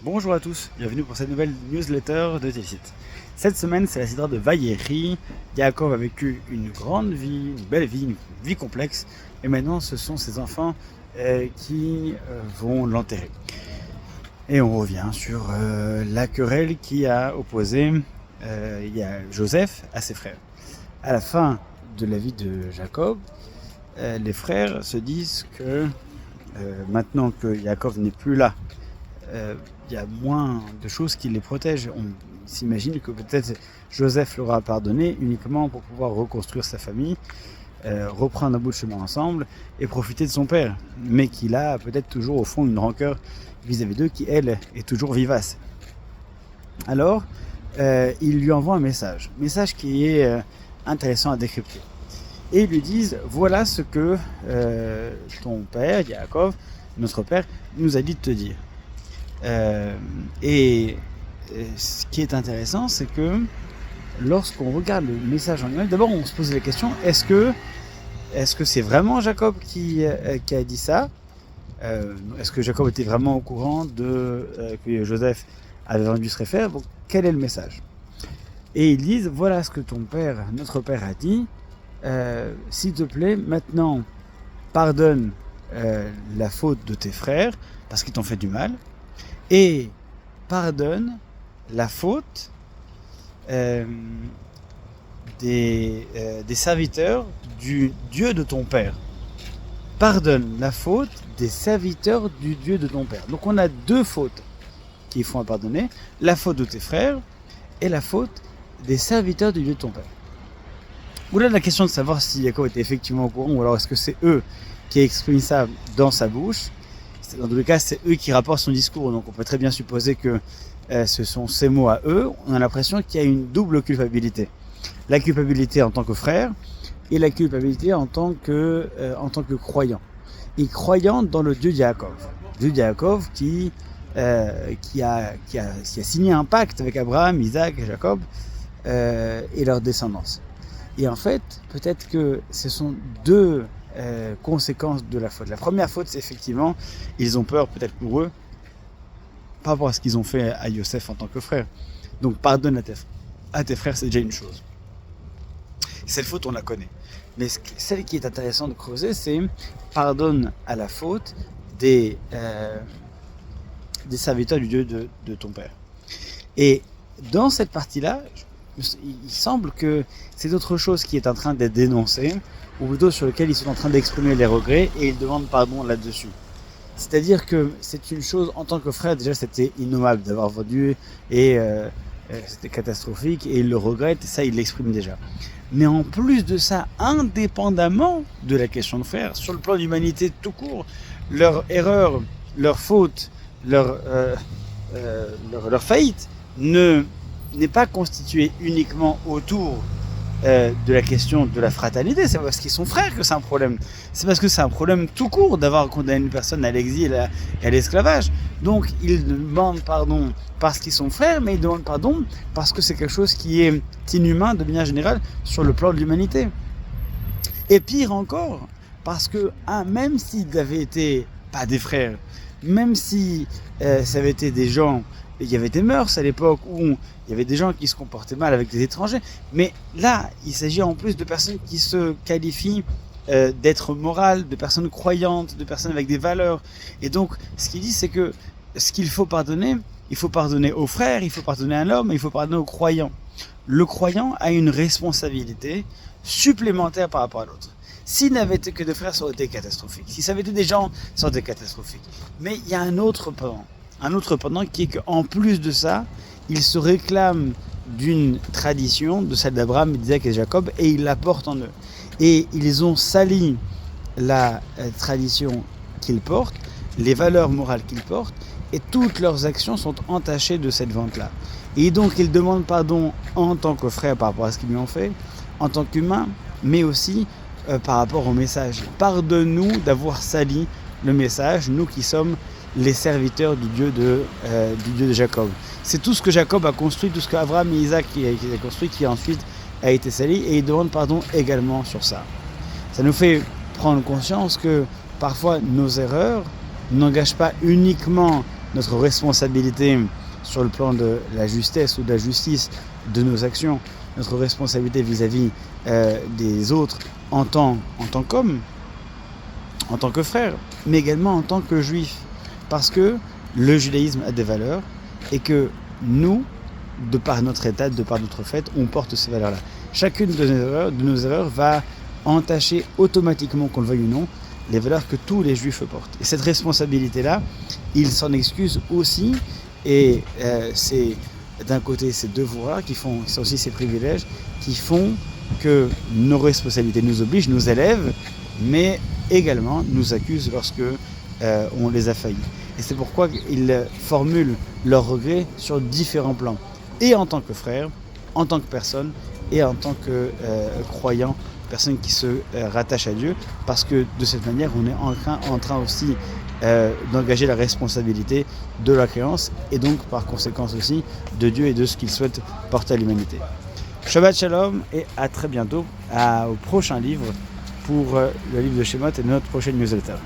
Bonjour à tous, bienvenue pour cette nouvelle newsletter de Tilsit. Cette semaine, c'est la sidra de Vaïeri. Yaakov a vécu une grande vie, une belle vie, une vie complexe, et maintenant ce sont ses enfants qui vont l'enterrer. Et on revient sur la querelle qui a opposé Joseph à ses frères. À la fin de la vie de Jacob, les frères se disent que maintenant que Yaakov n'est plus là, il y a moins de choses qui les protègent. On s'imagine que peut-être Joseph leur a pardonné uniquement pour pouvoir reconstruire sa famille, reprendre un bout de chemin ensemble et profiter de son père, mais qu'il a peut-être toujours au fond une rancœur vis-à-vis d'eux qui, elle, est toujours vivace. Alors, il lui envoie un message qui est intéressant à décrypter. Et ils lui disent, voilà ce que ton père, Yaakov, notre père, nous a dit de te dire. Et ce qui est intéressant, c'est que lorsqu'on regarde le message en lui-même, d'abord on se pose la question, est-ce que c'est vraiment Jacob qui a dit ça? Est-ce que Jacob était vraiment au courant que Joseph avait vendu ses frères? Donc, quel est le message? Et ils disent, voilà ce que notre père a dit, s'il te plaît, maintenant pardonne la faute de tes frères parce qu'ils t'ont fait du mal, et pardonne la faute des serviteurs du Dieu de ton père. Pardonne la faute des serviteurs du Dieu de ton père. Donc on a deux fautes qu'il faut pardonner, la faute de tes frères et la faute des serviteurs du Dieu de ton père. Ou là la question de savoir si Jacob était effectivement au courant, ou alors est-ce que c'est eux qui expriment ça dans sa bouche. Dans tous les cas, c'est eux qui rapportent son discours, donc on peut très bien supposer que ce sont ces mots à eux. On a l'impression qu'il y a une double culpabilité. La culpabilité en tant que frère et la culpabilité en tant que croyant. Et croyant dans le Dieu de Yaakov. Dieu de Yaakov qui a signé un pacte avec Abraham, Isaac et Jacob et leur descendance. Et en fait, peut-être que ce sont deux conséquences de la faute. La première faute, c'est effectivement, ils ont peur, peut-être pour eux, par rapport à ce qu'ils ont fait à Yosef en tant que frère. Donc, pardonne à tes frères, c'est déjà une chose. Cette faute, on la connaît. Mais celle qui est intéressante de creuser, c'est pardonne à la faute des serviteurs du Dieu de ton père. Et dans cette partie-là, il semble que c'est autre chose qui est en train d'être dénoncée, ou plutôt sur lequel ils sont en train d'exprimer les regrets, et ils demandent pardon là-dessus. C'est-à-dire que c'est une chose, en tant que frère, déjà c'était innommable d'avoir vendu, et c'était catastrophique, et ils le regrettent, et ça ils l'expriment déjà. Mais en plus de ça, indépendamment de la question de frère, sur le plan de l'humanité tout court, leur erreur, leur faute, leur faillite n'est pas constituée uniquement autour de la question de la fraternité. C'est parce qu'ils sont frères que c'est un problème. C'est parce que c'est un problème tout court d'avoir condamné une personne à l'exil et à l'esclavage. Donc ils demandent pardon parce qu'ils sont frères, mais ils demandent pardon parce que c'est quelque chose qui est inhumain de manière générale sur le plan de l'humanité. Et pire encore, parce que même s'ils avaient été pas des frères, même si ça avait été des gens, il y avait des mœurs à l'époque où il y avait des gens qui se comportaient mal avec des étrangers, mais là, il s'agit en plus de personnes qui se qualifient d'être morales, de personnes croyantes, de personnes avec des valeurs. Et donc, ce qu'il dit, c'est que ce qu'il faut pardonner, il faut pardonner aux frères, il faut pardonner à l'homme, il faut pardonner aux croyants. Le croyant a une responsabilité supplémentaire par rapport à l'autre. S'il n'avait été que des frères, ça aurait été catastrophique. Si ça avait été des gens, ça aurait été catastrophique. Mais il y a un autre pendant qui est qu'en plus de ça, ils se réclament d'une tradition, de celle d'Abraham, d'Isaac et de Jacob, et ils la portent en eux. Et ils ont sali la tradition qu'ils portent, les valeurs morales qu'ils portent, et toutes leurs actions sont entachées de cette vente-là. Et donc ils demandent pardon en tant que frères par rapport à ce qu'ils lui ont fait, en tant qu'humains, mais aussi par rapport au message. Pardonne-nous d'avoir sali le message, nous qui sommes les serviteurs du Dieu de Jacob. C'est tout ce que Jacob a construit, tout ce qu'Abraham et Isaac a construit, qui ensuite a été sali, et ils demandent pardon également sur ça. Ça nous fait prendre conscience que parfois nos erreurs n'engagent pas uniquement notre responsabilité sur le plan de la justesse ou de la justice de nos actions, notre responsabilité vis-à-vis des autres en tant qu'homme, en tant que frère, mais également en tant que juif. Parce que le judaïsme a des valeurs et que nous, de par notre état, de par notre fait, on porte ces valeurs-là. Chacune de nos erreurs va entacher automatiquement, qu'on le veuille ou non, les valeurs que tous les juifs portent. Et cette responsabilité-là, ils s'en excusent aussi, et c'est d'un côté ces devoirs qui sont aussi ces privilèges qui font que nos responsabilités nous obligent, nous élèvent, mais également nous accusent lorsque on les a faillis. Et c'est pourquoi ils formulent leurs regrets sur différents plans, et en tant que frère, en tant que personne, et en tant que croyant, personne qui se rattache à Dieu, parce que de cette manière, on est en train aussi d'engager la responsabilité de la créance, et donc par conséquence aussi de Dieu et de ce qu'il souhaite porter à l'humanité. Shabbat Shalom, et à très bientôt au prochain livre pour le livre de Shemot et notre prochaine newsletter.